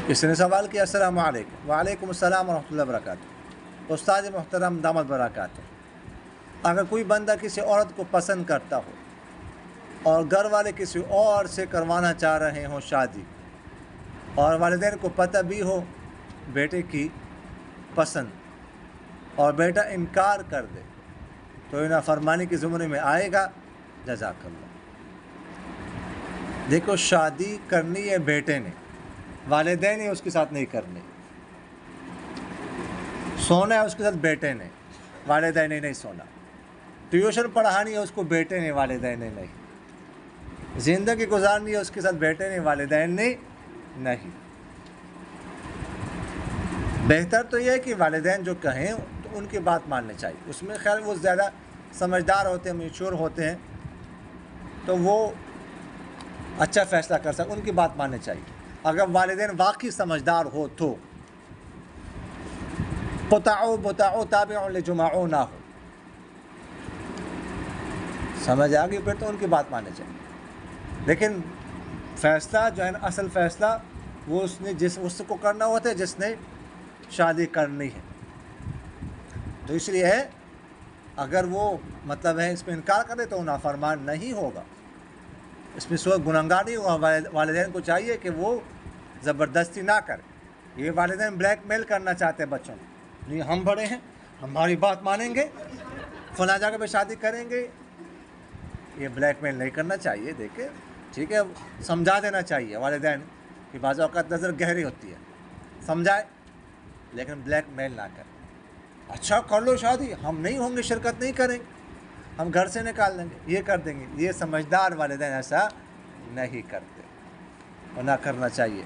کسی نے سوال کیا السلام علیکم. وعلیکم السلام ورحمۃ اللہ وبرکاتہ. استاد محترم دامت برکاتہ، اگر کوئی بندہ کسی عورت کو پسند کرتا ہو اور گھر والے کسی اور سے کروانا چاہ رہے ہوں شادی، اور والدین کو پتہ بھی ہو بیٹے کی پسند اور بیٹا انکار کر دے، تو یہ نافرمانی کی زمرے میں آئے گا؟ جزاک اللہ. دیکھو، شادی کرنی ہے بیٹے نے، والدین نے اس کے ساتھ نہیں کرنی. سونا ہے اس کے ساتھ بیٹے نے، والدین نے نہیں سونا. ٹیوشن پڑھانی ہے اس کو بیٹے نے، والدین نے نہیں. زندگی گزارنی ہے اس کے ساتھ بیٹے نے، والدین نے نہیں. بہتر تو یہ ہے کہ والدین جو کہیں تو ان کی بات ماننی چاہیے. اس میں خیر وہ زیادہ سمجھدار ہوتے ہیں، میچور ہوتے ہیں، تو وہ اچھا فیصلہ کر سکتے، ان کی بات ماننی چاہیے. اگر والدین واقعی سمجھدار ہو تو قطعوا تابع لجمعوا نہ ہو، سمجھ آ گئی، پھر تو ان کی بات ماننی چاہیے. لیکن فیصلہ جو ہے نا، اصل فیصلہ وہ اس کو کرنا ہوتا ہے جس نے شادی کرنی ہے. تو اس لیے اگر وہ مطلب ہے اس پہ انکار کرے تو نافرمان نہیں ہوگا، اس میں سوچ گنہگار نہیں ہوگا. والدین کو چاہیے کہ وہ زبردستی نہ کرے. یہ والدین بلیک میل کرنا چاہتے ہیں بچوں کو، نہیں ہم بڑے ہیں، ہماری بات مانیں گے، فلاں جگہ پہ شادی کریں گے. یہ بلیک میل نہیں کرنا چاہیے. دیکھیں ٹھیک ہے، سمجھا دینا چاہیے والدین کی. بعض اوقات نظر گہری ہوتی ہے، سمجھائے لیکن بلیک میل نہ کریں. اچھا کر لو شادی، ہم نہیں ہوں گے، شرکت نہیں کریں گے، ہم گھر سے نکال دیں گے، یہ کر دیں گے. یہ سمجھدار والدین ایسا نہیں کرتے، اور نہ کرنا چاہیے.